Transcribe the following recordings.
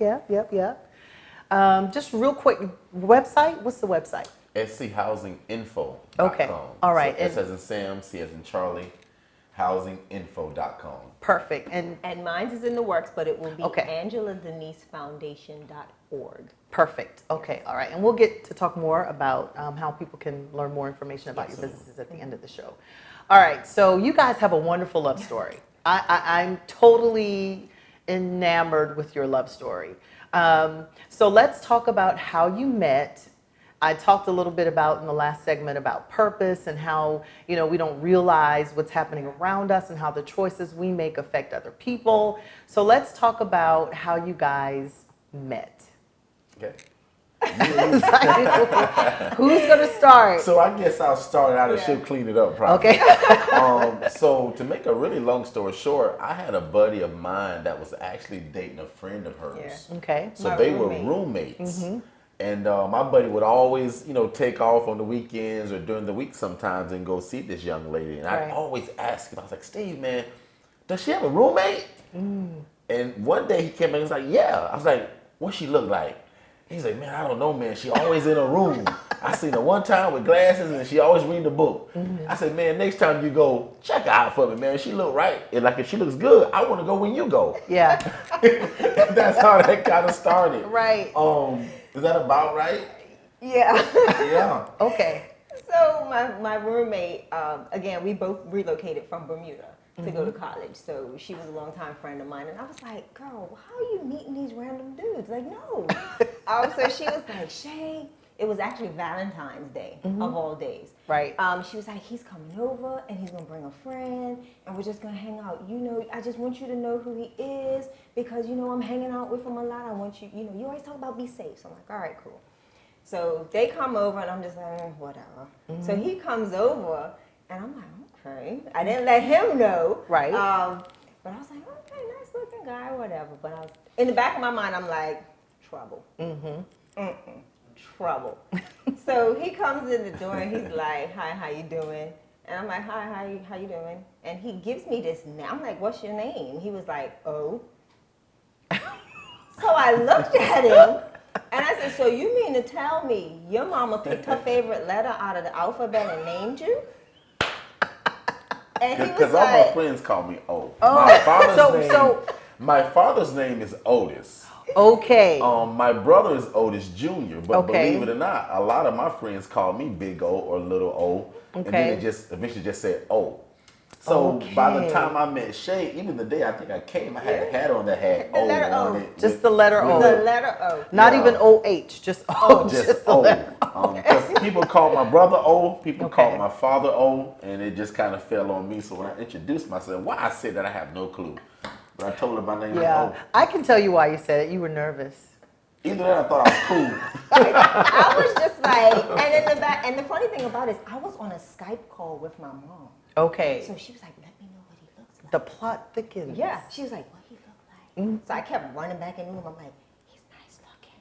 Yeah. Just real quick, website. What's the website? scHousingInfo.com. Okay. All right. So S as in Sam, C as in Charlie, housinginfo.com. Perfect. And mine's is in the works, but it will be okay. AngelaDeniseFoundation.org. Perfect. Okay. All right. And we'll get to talk more about how people can learn more information about your businesses at the end of the show. All right. So you guys have a wonderful love story. I'm totally enamored with your love story. So let's talk about how you met. I talked a little bit about in the last segment about purpose and how, we don't realize what's happening around us and how the choices we make affect other people. So let's talk about how you guys met. Okay. Who's going to start? So I guess I'll start out and she'll clean it up probably. Okay. So to make a really long story short, I had a buddy of mine that was actually dating a friend of hers. Yeah. Okay. So they were roommates. Mm-hmm. And my buddy would always, take off on the weekends or during the week sometimes and go see this young lady. And I'd always ask him, I was like, Steve, man, does she have a roommate? And one day he came in and was like, yeah. I was like, what she look like? He's like, man, I don't know, man. She always in her room. I seen her one time with glasses and she always reading a book. I said, man, next time you go, check her out for me, man. She look right. And like if she looks good, I want to go when you go. Yeah. That's how that kind of started. Right. Is that about right? Yeah. Yeah. Okay. So my roommate, again, we both relocated from Bermuda to go to college. So she was a longtime friend of mine. And I was like, girl, how are you meeting these random dudes? Like, no. So she was like, Shay, it was actually Valentine's Day of all days. Right. She was like, he's coming over and he's going to bring a friend and we're just going to hang out. I just want you to know who he is because, I'm hanging out with him a lot. I want you, you always talk about be safe. So I'm like, all right, cool. So they come over and I'm just like, whatever. So he comes over and I'm like, okay. I didn't let him know. Right. But I was like, okay, nice looking guy, whatever. But I was, in the back of my mind, I'm like, trouble. Trouble. So he comes in the door and he's like, hi, how you doing? And I'm like, hi, how you doing? And he gives me this name. I'm like, what's your name? He was like, oh. So I looked at him and I said, so you mean to tell me your mama picked her favorite letter out of the alphabet and named you? And he was Because like, all my friends call me O. Oh, My father's name is Otis. Okay. My brother is Otis Jr., but Okay. believe it or not, a lot of my friends call me Big O or Little O, and then it just eventually just said O. So by the time I met Shay, even the day I think I came, I had a hat on that had The O letter on O. it. Just the letter O. the letter O. Not even OH, just O. Just the O. letter. Because people call my brother O, people call Okay. my father O, and it just kind of fell on me. So when I introduced myself, why I said that I have no clue. But I told her my name was O. I can tell you why you said it. You were nervous. Either that, I thought I was cool. I was just like, and in the back, and the funny thing about it is, I was on a Skype call with my mom. Okay. So she was like, let me know what he looks like. The plot thickens. Yeah. She was like, what he look like? So I kept running back in the room. I'm like, he's nice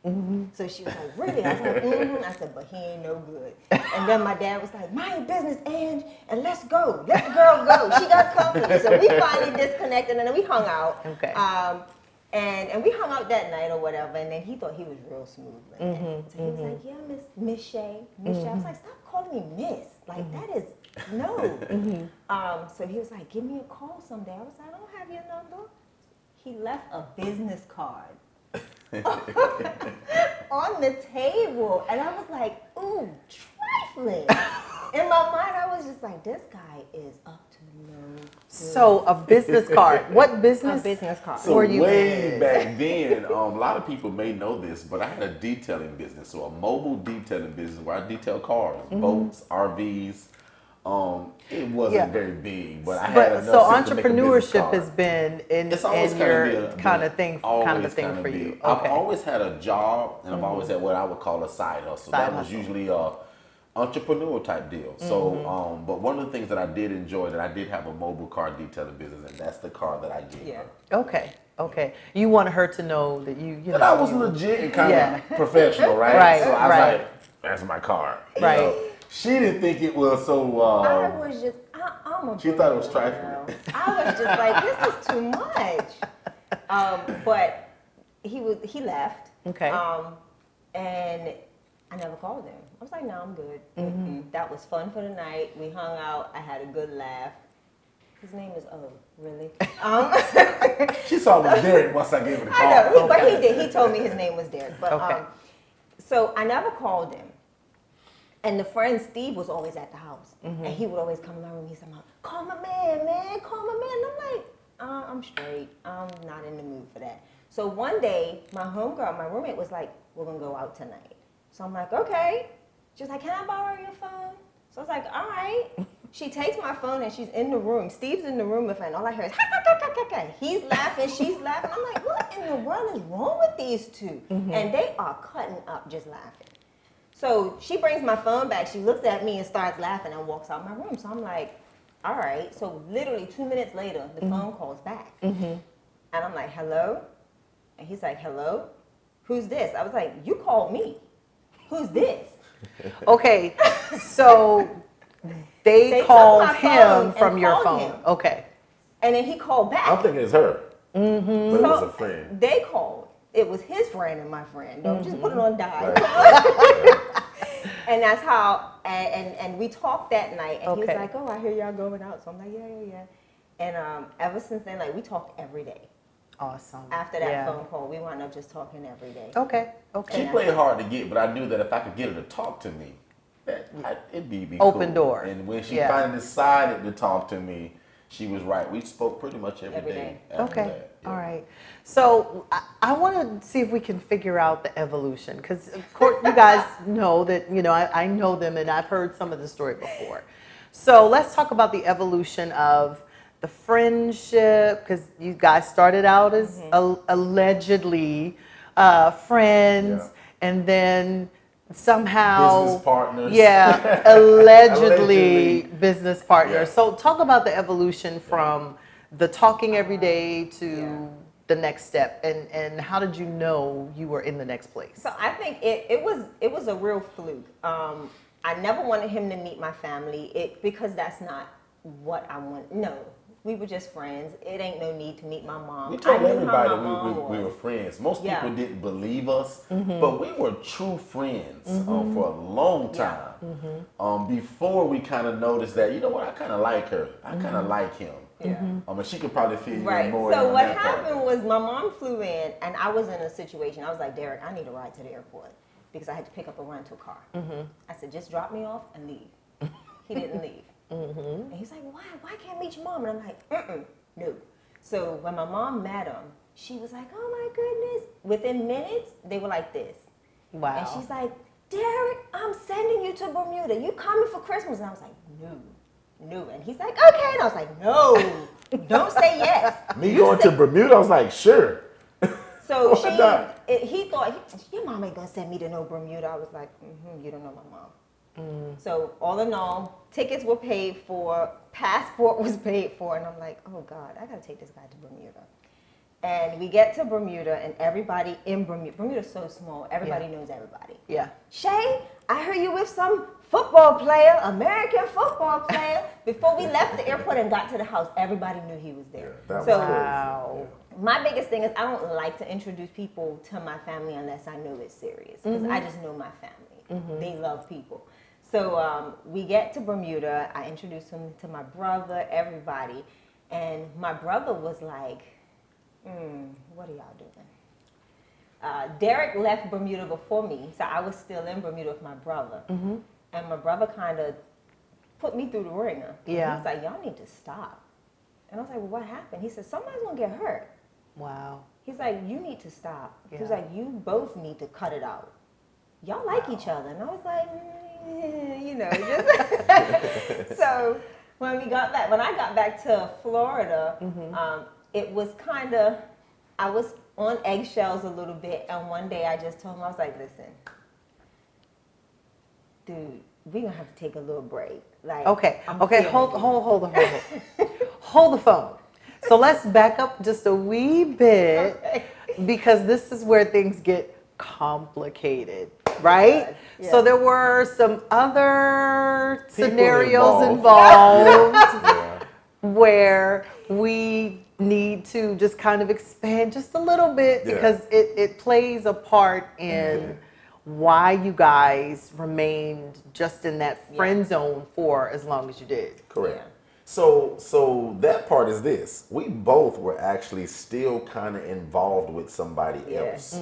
looking. So she was like, really? I was like, I said, but he ain't no good. And then my dad was like, mind your business, Ange, and let's go. Let the girl go. She got company. So we finally disconnected, and then we hung out. Okay. And we hung out that night or whatever, and then he thought he was real smooth. Like that. So he was like, yeah, Miss Shay. Miss Shay. I was like, stop calling me Miss. Like, that is, no. So he was like, give me a call someday. I was like, I don't have your number. He left a business card on the table. And I was like, ooh, trifling. In my mind, I was just like, this guy is up to no good. So a business card. What business? A business card. So were you way in? back then, a lot of people may know this, but I had a detailing business, so a mobile detailing business where I detail cars, boats, RVs. It wasn't very big, but I had enough. So sense to make a business entrepreneurship card. has been in always your kind of a thing for been. you. I've Okay. always had a job, and I've always had what I would call a side hustle. That was usually a entrepreneur type deal. So, but one of the things that I did enjoy, that I did have a mobile car detailing business, and that's the car that I gave her. Okay. You wanted her to know that you know. That I was legit and kind of professional, right? Right, So I was right. like, that's my car. You Right. know? She didn't think it was so. I was just, I'm a She thought it was girl. trifling. I was just like, this is too much. But he left. Okay. And I never called him. I was like, no, I'm good. That was fun for the night. We hung out. I had a good laugh. His name is really? She saw me Derek once I gave her the call. I know, but he did. He told me his name was Derek. But Okay. so I never called him. And the friend Steve was always at the house, and he would always come in my room. He said, "Call my man, call my man." And I'm like, I'm straight. I'm not in the mood for that. So one day, my homegirl, my roommate, was like, "We're gonna go out tonight." So I'm like, "Okay." She was like, "Can I borrow your phone?" So I was like, "All right." She takes my phone and she's in the room. Steve's in the room with her, and all I hear is, ha, ha, ha, ha, ha, ha. He's laughing, she's laughing. I'm like, what in the world is wrong with these two? And they are cutting up just laughing. So she brings my phone back. She looks at me and starts laughing and walks out my room. So I'm like, all right. So literally 2 minutes later, the phone calls back. And I'm like, hello? And he's like, hello? Who's this? I was like, you called me. Who's this? Okay, so they They took called my phone him and from your called phone. him. Okay. And then he called back. I'm thinking it's her. But it was a friend. They called. It was his friend and my friend. Don't just put it on dive. Right. And that's how, and we talked that night, and he was Okay. like, oh, I hear y'all going out. So I'm like, yeah. And ever since then, like, we talked every day. Awesome. After that Yeah. phone call, we wound up just talking every day. Okay. She Okay. played hard to get, but I knew that if I could get her to talk to me, it'd be Open cool. door. And when she Yeah. finally decided to talk to me, she was right. We spoke pretty much every Every day. day. After Okay. that. Yeah. All right. So I want to see if we can figure out the evolution, because of course you guys know that, I know them and I've heard some of the story before. So let's talk about the evolution of the friendship, because you guys started out as allegedly friends, and then somehow Business partners. Yeah, allegedly Allegedly. business partners. Yeah. So talk about the evolution from the talking every day to Yeah. the next step, and how did you know you were in the next place? So I think it was a real fluke. I never wanted him to meet my family because that's not what I want. No, we were just friends. It ain't no need to meet my mom. We told I knew how everybody my mom we was. were friends. Most Yeah. people didn't believe us, but we were true friends for a long time. Before we kind of noticed that, you know what, I kind of like her. I kind of like him. Yeah. And she could probably feel you Right. more. So on what that part. happened was my mom flew in, and I was in a situation. I was like, Derek, I need a ride to the airport because I had to pick up a rental car. I said, just drop me off and leave. He didn't leave. And he's like, why? Why can't I meet your mom? And I'm like, no. So when my mom met him, she was like, oh my goodness. Within minutes, they were like this. Wow. And she's like, Derek, I'm sending you to Bermuda. You coming for Christmas? And I was like, no. And he's like, okay. And I was like, no, don't say yes. Me going to Bermuda, I was like, sure. So Why not? he thought, your mom ain't gonna send me to no Bermuda. I was like, you don't know my mom. So all in all, tickets were paid for, passport was paid for, and I'm like, oh God, I gotta take this guy to Bermuda. And we get to Bermuda, and everybody in Bermuda's so small, everybody knows everybody. Yeah. Shay, I heard you with some football player, American football player. Before we left the airport and got to the house, everybody knew he was there. That was So crazy. Wow. my biggest thing is I don't like to introduce people to my family unless I know it's serious, because I just know my family. They love people. So we get to Bermuda. I introduced him to my brother, everybody. And my brother was like, what are y'all doing? Derek left Bermuda before me, so I was still in Bermuda with my brother. And my brother kind of put me through the ringer. Yeah. He was like, y'all need to stop. And I was like, well, what happened? He said, somebody's going to get hurt. Wow. He's like, you need to stop. He was Yeah. like, you both need to cut it out. Y'all like each other. And I was like, just. So when I got back to Florida, it was kind of, I was on eggshells a little bit. And one day I just told him, I was like, listen, dude, we're going to have to take a little break. Like, Okay. I'm Okay. feeling Hold you. on. Hold the phone. So let's back up just a wee bit, Okay. because this is where things get complicated, right? Yeah. So there were some other People scenarios involved. involved Yeah. where we need to just kind of expand just a little bit Yeah. because it plays a part in why you guys remained just in that friend zone for as long as you did. Correct. Yeah. So that part is this. We both were actually still kind of involved with somebody else.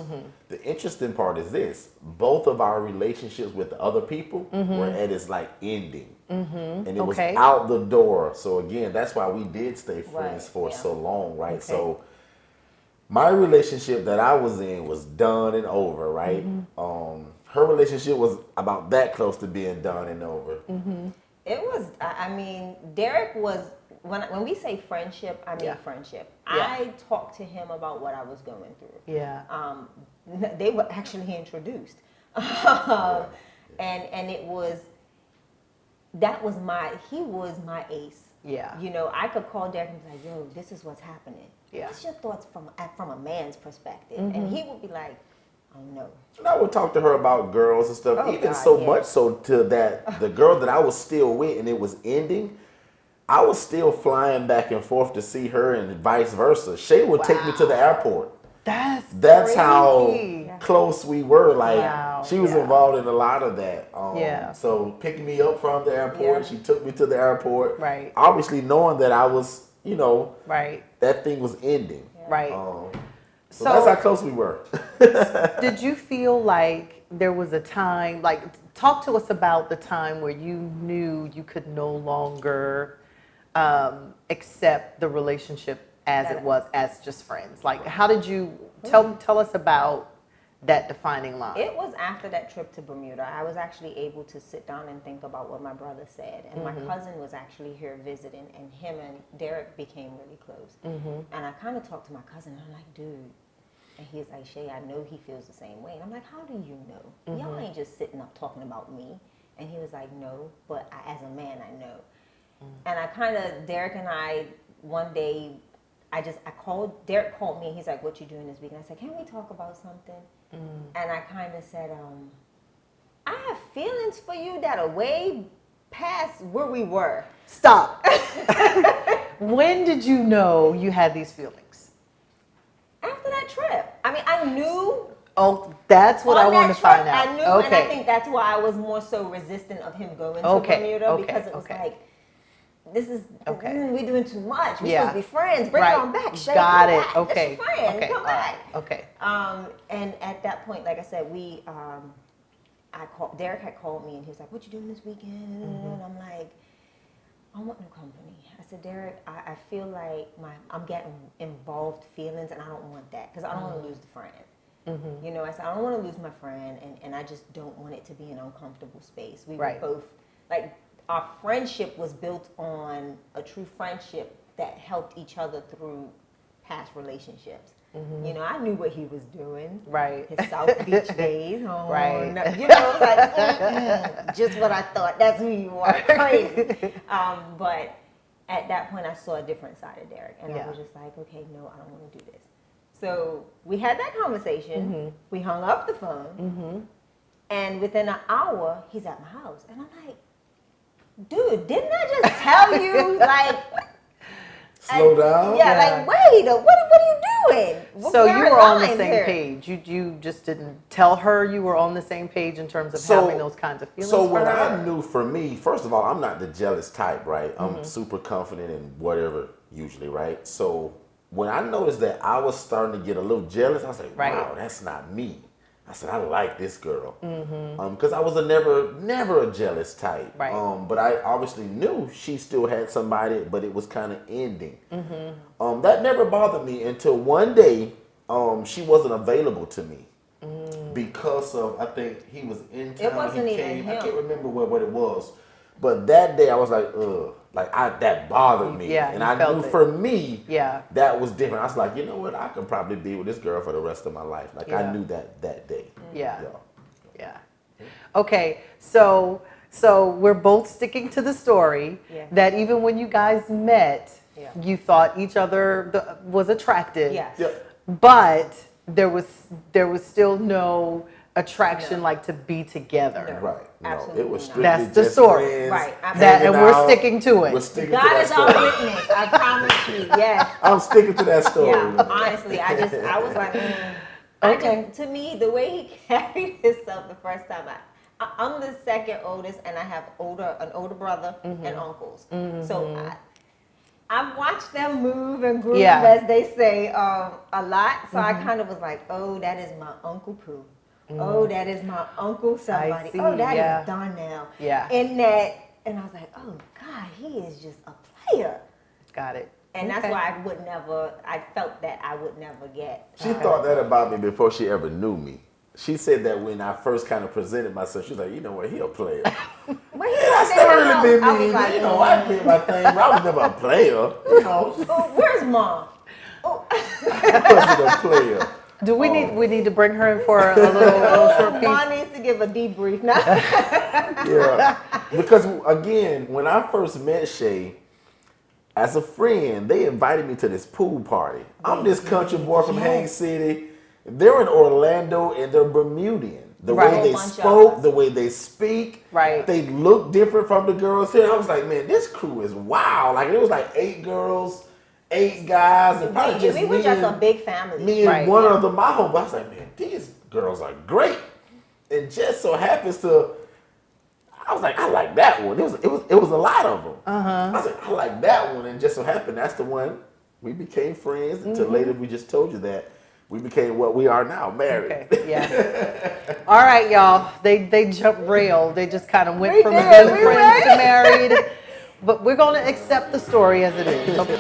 The interesting part is this. Both of our relationships with the other people were at its like ending. And it was out the door. So again, that's why we did stay friends for so long, right? So my relationship that I was in was done and over, right? Her relationship was about that close to being done and over. It was, I mean, Derek was, when we say friendship, I mean friendship. I talked to him about what I was going through. They were actually introduced. And it was, he was my ace. You know, I could call Derek and be like, yo, this is what's happening. What's your thoughts from a man's perspective? And he would be like, oh no. And I would talk to her about girls and stuff, much so to that the girl that I was still with and it was ending, I was still flying back and forth to see her and vice versa. Shay would take me to the airport. That's crazy. How close we were. Like she was involved in a lot of that. So picking me up from the airport, she took me to the airport. Right. Obviously knowing that I was, you know, that thing was ending. Right. So that's how close we were. Did you feel like there was a time, like, talk to us about the time where you knew you could no longer accept the relationship as it was, as just friends? Like, how did you, tell us about that defining line? It was after that trip to Bermuda. I was actually able to sit down and think about what my brother said. And my cousin was actually here visiting, and him and Derek became really close. And I kind of talked to my cousin, and I'm like, dude. And he's like, Shay, I know he feels the same way. And I'm like, how do you know? Y'all ain't just sitting up talking about me. And he was like, no, but as a man, I know. And I kind of, Derek and I, one day, Derek called me, and he's like, what you doing this week? And I said, can we talk about something? And I kind of said, I have feelings for you that are way past where we were. Stop. When did you know you had these feelings? After that trip. I mean, I knew. Oh, that's what I want to find out. I knew, and I think that's why I was more so resistant of him going to Bermuda, because it was like, this is, we're doing too much. We're supposed to be friends. Bring it on back. Shay, got it. Back. Okay. That's your friend. Come back. Okay. And at that point, like I said, Derek had called me, and he was like, what you doing this weekend? And I'm like, I want no company. I said, Derek, I feel like I'm getting involved feelings, and I don't want that, because I don't want to lose the friend. You know, I said, I don't want to lose my friend, and I just don't want it to be an uncomfortable space. We were both, like, our friendship was built on a true friendship that helped each other through past relationships. You know, I knew what he was doing. His South Beach days. No, you know, like, just what I thought. That's who you are. Crazy. But at that point, I saw a different side of Derek. And I was just like, okay, no, I don't want to do this. So we had that conversation. We hung up the phone. And within an hour, he's at my house. And I'm like, dude, didn't I just tell you, like... Slow down? Like, wait, what are you doing? So you were on the same page. You just didn't tell her you were on the same page in terms of having those kinds of feelings So for when her? I knew, for me, first of all, I'm not the jealous type, right? I'm super confident in whatever, usually, right? So when I noticed that I was starting to get a little jealous, I was like, wow, that's not me. I said, I like this girl. Because I was never a jealous type. But I obviously knew she still had somebody, but it was kind of ending. That never bothered me until one day she wasn't available to me. Because of, I think he was in town. It wasn't even him. I can't remember what it was. But that day I was like, ugh. That bothered me. And I knew for me, that was different. I was like, you know what? I could probably be with this girl for the rest of my life. I knew that day. Okay, so we're both sticking to the story that even when you guys met, you thought each other was attractive. But there was still no attraction like to be together. No. Right. No, Absolutely it was not. strictly That's the just story. friends, Right, absolutely. That, and hanging we're out. sticking to it. We're sticking to God that is our story. witness. I promise you. Yes. I'm sticking to that story. Yeah. Honestly, I was like, Okay. to me, the way he carried himself the first time, I'm the second oldest, and I have an older brother and uncles. So I've watched them move and groove, Yeah. as they say, a lot. So I kind of was like, oh, that is my Uncle Pooh. Oh, that is my Uncle somebody. see, Oh, that yeah. is Donnell. Yeah. And I was like, oh God, he is just a player. Got it. And that's Okay. why I felt that I would never get. She thought that about me before she ever knew me. She said that when I first kind of presented myself, she was like, you know what, he a player. When he That's walked in the house, certainly been I me. was like, You know, I did my thing, but I was never a player. You know, oh, where's Mom? Oh. I wasn't a player. Do we need to bring her in for a little short piece? Mom needs to give a debrief now. Yeah, because again, when I first met Shay, as a friend, they invited me to this pool party. I'm this country boy from Haines City. They're in Orlando and they're Bermudian. The Right. way they Bunch of spoke, us. the way they speak, Right. they look different from the girls here. I was like, man, this crew is wild. Like, it was like 8 girls, 8 guys, and probably just we were me just a and- big family. me and Right, one yeah. other my homie. I was like, man, these girls are great. And just so happens to, I was like, I like that one. It was a lot of them. I was like, I like that one, and just so happened that's the one we became friends. Until later, we just told you that we became what we are now, married. Okay. Yeah. All right, y'all. They jumped rail. They just kind of went We from did. being We friends were. to married. But we're going to accept the story as it is. Okay.